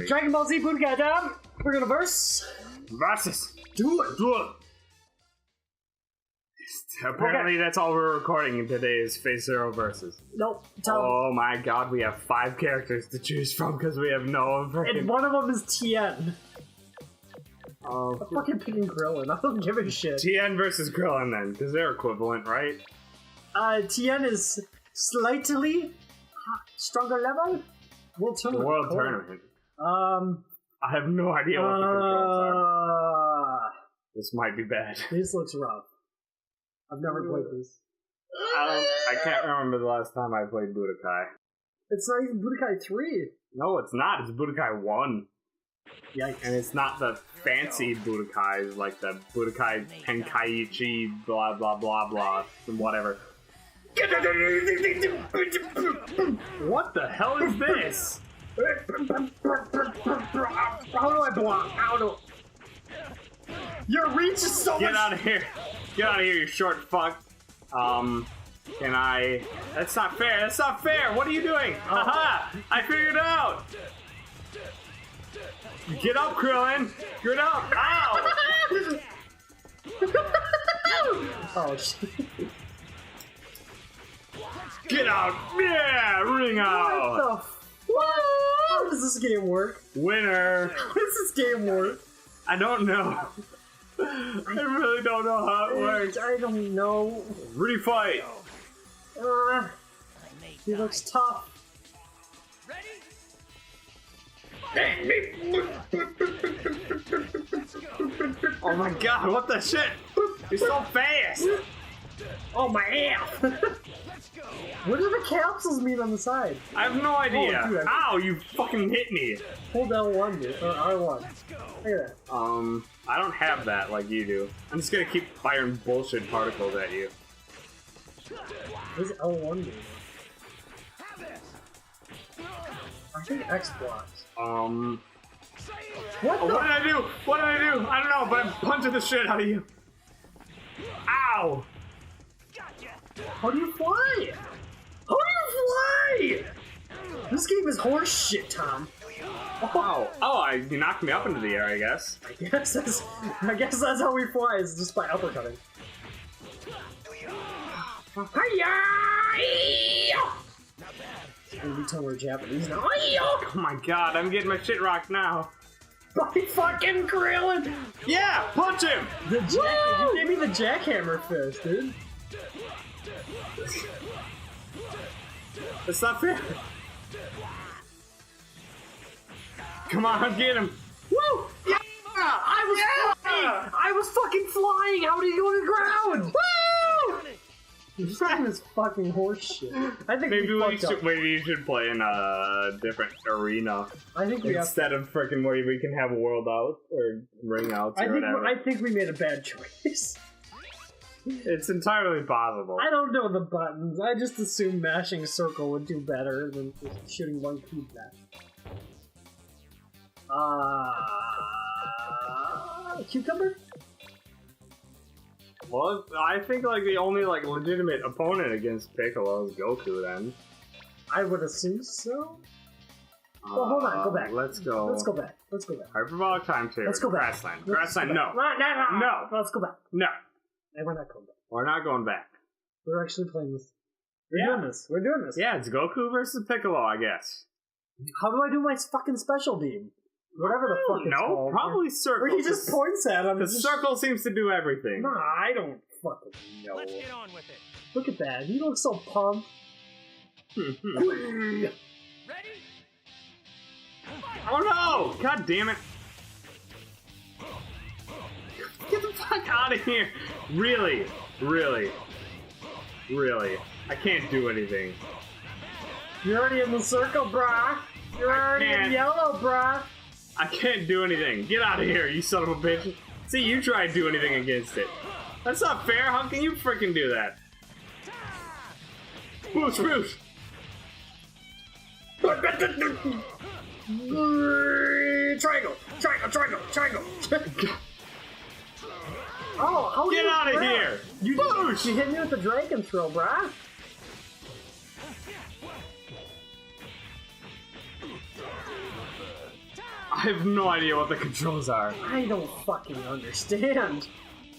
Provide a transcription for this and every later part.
Dragon Ball Z Budokai time. We're gonna verse. Versus. Do it. Apparently that's all we're recording in today's Phase Zero versus. Nope. Oh my god, we have 5 characters to choose from because we have no freaking... And one of them is Tien. Oh, I'm fucking picking Krillin. I don't give a shit. Tien versus Krillin then, because they're equivalent, right? Tien is slightly stronger level. World Tournament. I have no idea what the controls are. This might be bad. This looks rough. I've never played this. I can't remember the last time I played Budokai. It's not even Budokai 3. No, it's not. It's Budokai 1. Yikes. And it's not the fancy Budokais, like the Budokai Tenkaichi blah blah blah blah whatever. What the hell is this? How do I block? How do... Your reach is so Get much... out of here. Get out of here, you short fuck. Can I... That's not fair. That's not fair. What are you doing? Aha! I figured it out. Get up, Krillin. Get up. Ow! Oh, shit. Get out. Yeah, ring out. What? How does this game work? Winner. How does this game work? I don't know. I really don't know how it works. I don't know. Refight. He looks tough. Oh my god, what the shit? He's so fast. Oh my ass! What do the capsules mean on the side? I have no idea. Oh, dude, Ow, you fucking hit me. Hold L1, dude, or R1. Look at that. I don't have that like you do. I'm just gonna keep firing bullshit particles at you. What does L1 do? I think X blocks. What did I do? What did I do? I don't know, but I'm punching the shit out of you. Ow! How do you fly? How do you fly? This game is horse shit, Tom. Oh, you knocked me up into the air, I guess. I guess that's how we fly, is just by uppercutting. And we tell we're Japanese now. Oh my god, I'm getting my shit rocked now. By fucking Krillin! Yeah, punch him! You gave me the jackhammer fist, dude. That's not fair. Come on, get him. Woo! Yeah! I was fucking flying! How did you go to the ground? Woo! This game is fucking horseshit. I think maybe you should play in a different arena. I think we instead of freaking where we can have world out or ring outs or whatever. I think we made a bad choice. It's entirely possible. I don't know the buttons. I just assumed mashing circle would do better than just shooting one key back. Cucumber? Well, I think like the only like legitimate opponent against Piccolo is Goku then. I would assume so. Well, hold on, go back. Let's go. Let's go back. Hyperbolic time too. Let's go back. Grassland. Grassland, no. No. Let's go back. No. And we're not going back. We're not going back. We're actually playing this. We're doing this. Yeah, it's Goku versus Piccolo, I guess. How do I do my fucking special beam? Whatever the fuck it's called. Probably circle. Where he just points at him. The circle seems to do everything. Nah, I don't fucking know. Let's get on with it. Look at that. He looks so pumped. Ready? Oh no! God damn it. Get the fuck out of here. Really? I can't do anything. You're already in the circle, brah. You're already in yellow, brah. I can't do anything. Get out of here, you son of a bitch. See, you try to do anything against it. That's not fair. How can you freaking do that? Boosh, boosh. Triangle. Oh, how get out of here! You hit me with the dragon throw, brah. have no idea what the controls are. I don't fucking understand.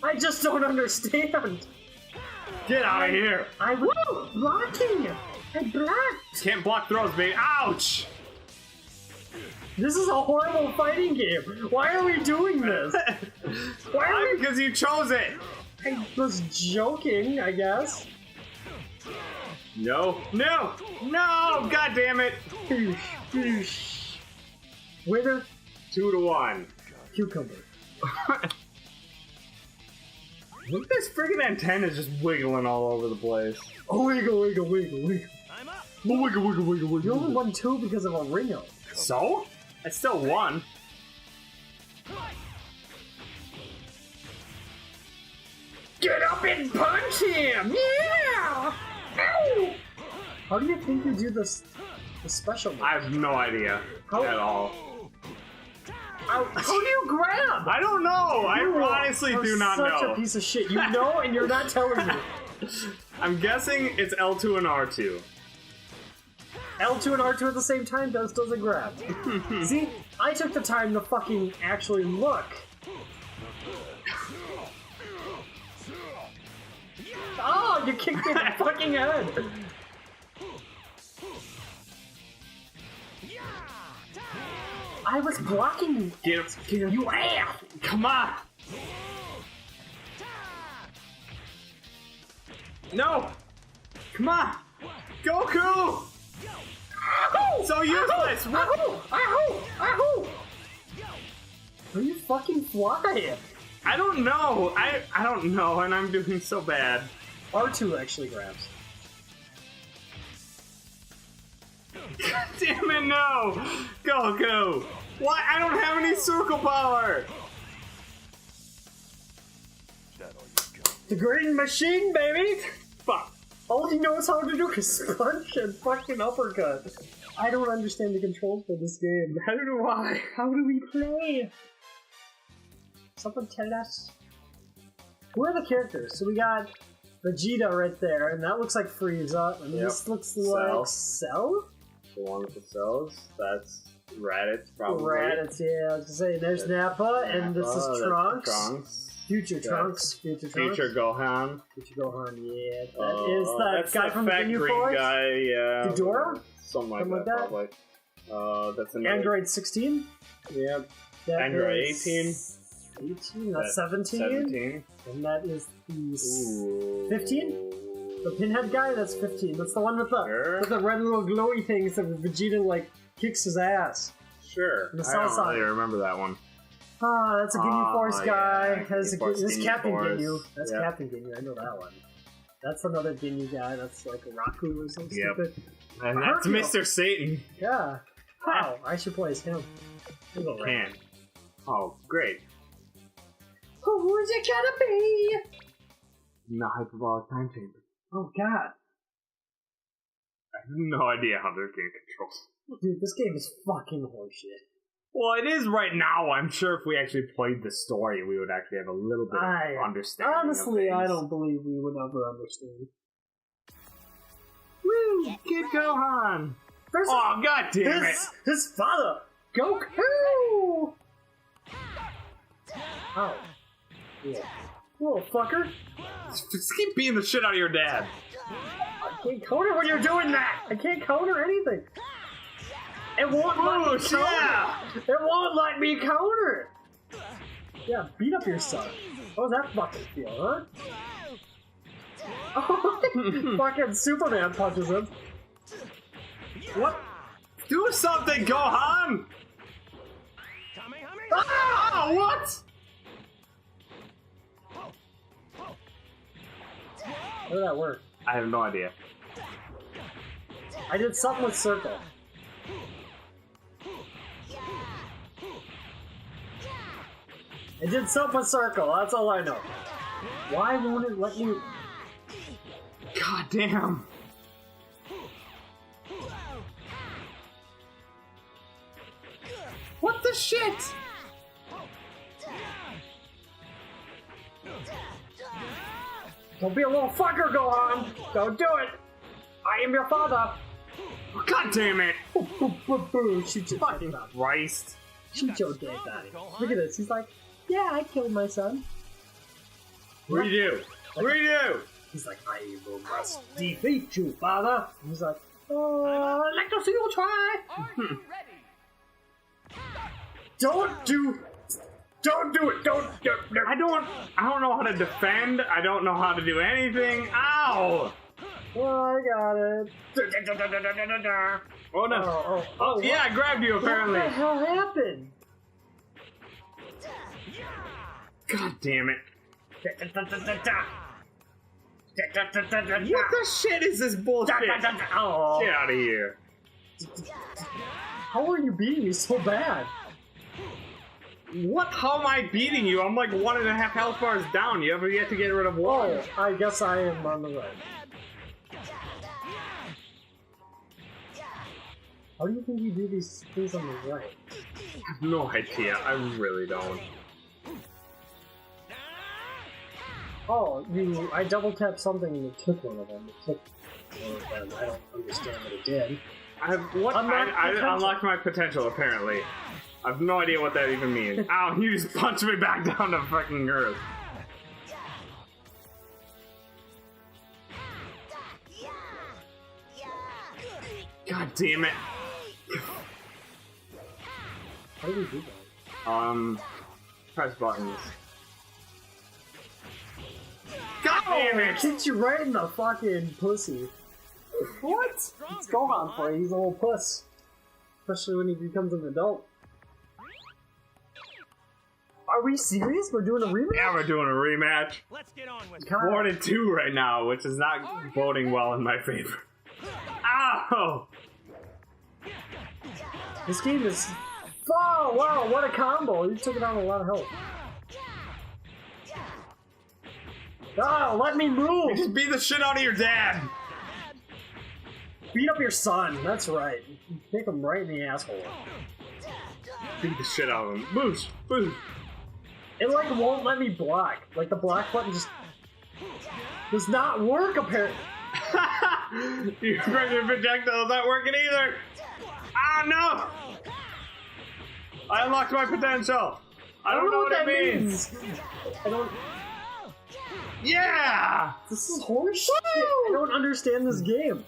I just don't understand. Get out of here. I was blocking. I blocked. Can't block throws, baby. Ouch. This is a horrible fighting game. Why are we doing this? Why? Because you chose it. I was joking, I guess. No. No. No. God damn it. Winner. 2-1. Cucumber. Look at this freaking antenna just wiggling all over the place. Oh, wiggle, wiggle, wiggle, wiggle. I'm up. Wiggle, wiggle, wiggle, wiggle. You only won 2 because of a Ringo. So? I still won. Get up and punch him! Yeah! Ow! How do you think you do this? The special move? I have no idea at all. How do you grab? I don't know. I honestly do not know. Such a piece of shit. You know, and you're not telling me. I'm guessing it's L2 and R2. L2 and R2 at the same time doesn't grab. See, I took the time to fucking actually look. Oh, you kicked me in the fucking head. I was blocking you. Get him. You ass! Come on. No. Come on. Goku. So useless. Where you fucking fly? I don't know. I don't know, and I'm doing so bad. R2 actually grabs. God damn it, no! Goku! Why? I don't have any circle power! The green machine, baby! Fuck. All he knows how to do is punch and fucking uppercut. I don't understand the controls for this game. Neither do I. How do we play? Someone tell us. Who are the characters? So we got Vegeta right there, and that looks like Frieza, and this looks like Cell? The one with the cells, that's Raditz, probably. Raditz, yeah, I was gonna say, there's Nappa, and this is Trunks. Future Trunks. Future Gohan. Future Gohan, yeah. That is that guy from the fat New green Force? guy, yeah. Ghidorah? Something like that, probably. That's another. Android 16? Yep. That Android is 18. 18? That's 17? 17. And that is the Ooh. 15? The pinhead guy? That's 15. That's the one with the, Sure. with the red little glowy things that Vegeta, like, kicks his ass. Sure. The I South don't Side. really remember that one. Ah, that's a Ginyu Force guy. Yeah. That's Ginyu this Captain Force. Ginyu. That's Yep. Captain Ginyu. I know that one. That's another Ginyu guy. That's like a Raku or something stupid. And that's Hercule. Mr. Satan. Yeah. Wow, I should play as him. Can. Oh, great. Who's it gonna be? No hyperbolic time chamber. Oh god. I have no idea how they're getting controls. Dude, this game is fucking horseshit. Well, it is right now. I'm sure if we actually played the story, we would actually have a little bit of understanding. Honestly, of I things. don't believe we would ever understand. Woo! Kid Gohan! Oh, god damn it! His father, Goku! Oh. Yeah. Little fucker. Just keep beating the shit out of your dad. I can't counter when you're doing that! I can't counter anything! It won't let me counter! Yeah. It won't let me counter! Yeah, beat up your son. How does that fucking feel, huh? Fucking Superman punches him. What? Do something, Gohan! Ah, what? How did that work? I have no idea. I did something with circle. I did something with circle, that's all I know. Why won't it let you... God damn. What the shit? Don't be a little fucker, Gohan! Don't do it! I am your father! God damn it! Shoot your fucking mouth. Christ. Shoot your dead body. Look at this. He's like, yeah, I killed my son. What do you do? What do you do? He's like, I must defeat you, father. And he's like, oh, I'd like to see you try. Don't do it. I don't know how to defend. I don't know how to do anything. Ow! Oh, I got it. Oh no! Oh yeah, I grabbed you apparently. What the hell happened? God damn it! What the shit is this bullshit? Oh. Get out of here! How are you beating me so bad? What? How am I beating you? I'm like 1.5 health bars down. You have yet to get rid of one. Oh, I guess I am on the right. How do you think you do these things on the right? I have no idea. I really don't. Oh, I double tapped something and it took one of them. It took one of them. I don't understand what it did. I unlocked my potential apparently. I have no idea what that even means. Ow, you just punched me back down to fucking earth. God damn it. How do we do that? Press buttons. God damn it! Kicked you right in the fucking pussy. What? It's Gohan for you. He's a little puss. Especially when he becomes an adult. Are we serious? We're doing a rematch? Yeah, we're doing a rematch. Let's get on with it. 4-2 right now, which is not voting well in my favor. Ow! This game is... Oh, wow, what a combo. You took it on a lot of health. Oh, let me move! Just beat the shit out of your dad! Beat up your son, that's right. Kick him right in the asshole. Beat the shit out of him. Boost! Boost! It like won't let me block. Like the block button just does not work apparently. Your regular projectile is not working either! Ah, no! I unlocked my potential! I don't know what that means! I don't... Yeah! This is horseshit! I don't understand this game.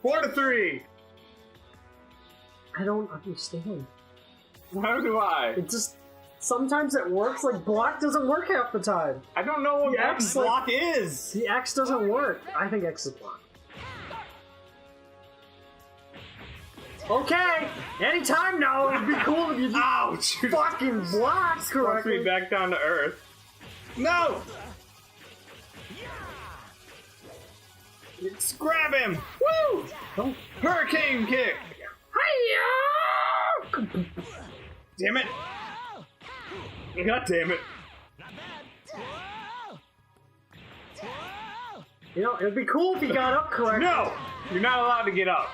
4-3! I don't understand. How do I? It just... Sometimes it works, like block doesn't work half the time. I don't know what X block is! The X doesn't work. I think X is block. Okay! Anytime now, it'd be cool if you just Ouch! fucking block Push correctly. me back down to earth. No! Let's grab him! Woo! Don't. Hurricane kick! Hiya! Damn it! God damn it! You know, it'd be cool if you got up correctly. No! You're not allowed to get up.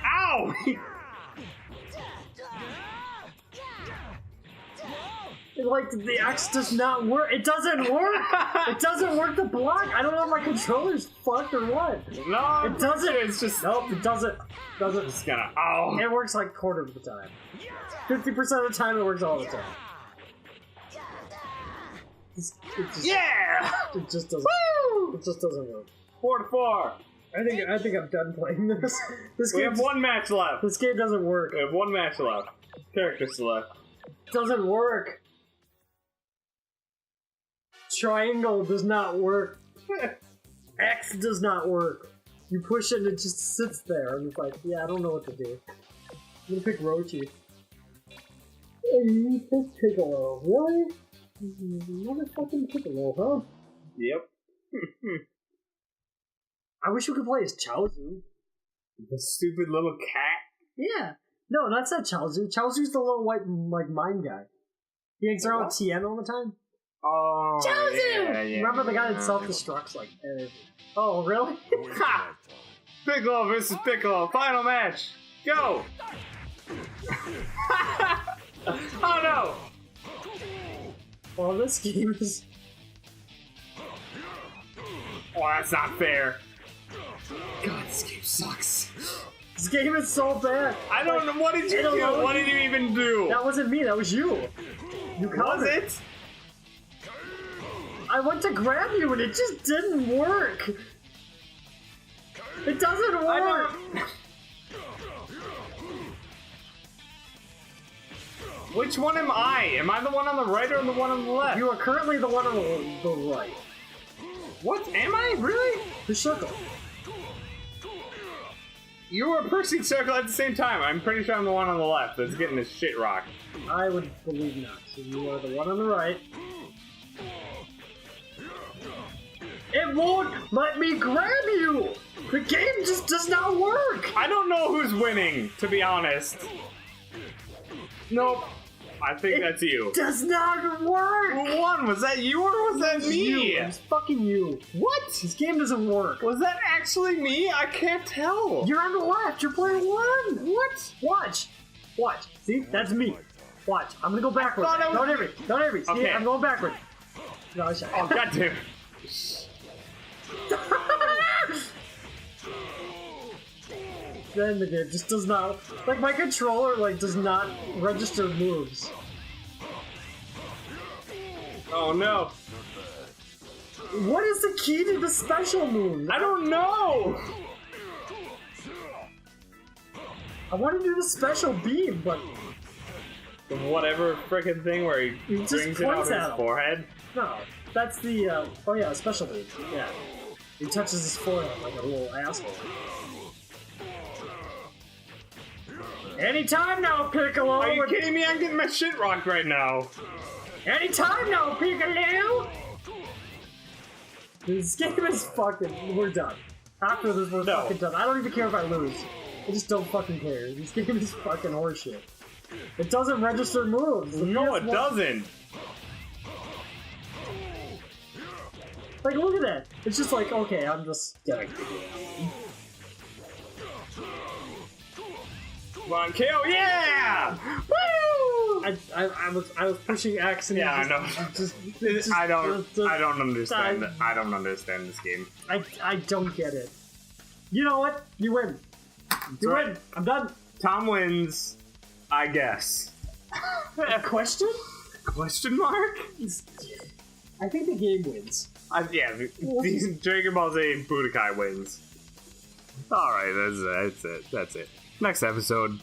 Ow! Like, the X does not work. It doesn't work! It doesn't work to block! I don't know if my controller's fucked or what. No! It doesn't. It's just... Nope, it doesn't. It's gonna... Ow! It works like a quarter of the time. 50% of the time, it works all the time. It just, Yeah! It just doesn't. Woo! It just doesn't work. 4-4. I think I'm done playing this. This We game have one match left. This game doesn't work. We have one match left. Character select. Doesn't work. Triangle does not work. X does not work. You push it and it just sits there and it's like, yeah, I don't know what to do. I'm gonna pick Rochi. Hey, you pick Piccolo. Really? Motherfucking Piccolo, huh? Yep. I wish we could play as Chaozu. The stupid little cat. Yeah. No, that's not Chaozu. Chaozu's the little white, like, mime guy. He hangs around with Tien all the time. Oh, Chaozu! yeah. Remember the guy that self-destructs, like, oh, really? Ha! Piccolo versus Piccolo. Final match. Go! Oh, no! Well, this game is... Oh, that's not fair. God, this game sucks. This game is so bad. I don't know. What did you do? What did you even do? That wasn't me. That was you. You was it? I went to grab you and it just didn't work. It doesn't work. Which one am I? Am I the one on the right or the one on the left? You are currently the one on the right. What? Am I? Really? The circle. You were pressing circle at the same time. I'm pretty sure I'm the one on the left that's getting this shit rocked. I would believe not. So you are the one on the right. It won't let me grab you! The game just does not work! I don't know who's winning, to be honest. Nope. I think that's you. It does not work! Who won? Was that you or was that me? It was fucking you. What? This game doesn't work. Was that actually me? I can't tell. You're on the left. You're playing one. What? Watch. Watch. See? That's me. Watch. I'm gonna go backwards. Don't hit me. Don't hit me. See? Okay. I'm going backwards. No, I shot. Oh, goddamn. Then the game just does not, like, my controller, like, does not register moves. Oh no. What is the key to the special moves? I don't know. I want to do the special beam, but Whatever frickin' thing where he just brings it points out at his him. forehead. no. That's the, oh yeah, special beam. Yeah. He touches his forehead like a little asshole. Anytime now, Piccolo! Are you kidding me? I'm getting my shit rocked right now. Anytime now, Piccolo! This game is fucking... We're done. After this, we're fucking done. I don't even care if I lose. I just don't fucking care. This game is fucking horseshit. It doesn't register moves. No, it doesn't. Like, look at that. It's just like, okay, I'm just gonna... Come on, KO, yeah! Woo! I was pushing X and yeah, I know. I don't understand. I don't understand this game. I don't get it. You know what? You win. You win. I'm done. Tom wins, I guess. A question? Question mark? I think the game wins. Yeah, Dragon Ball Z Budokai wins. Alright, that's it. Next episode.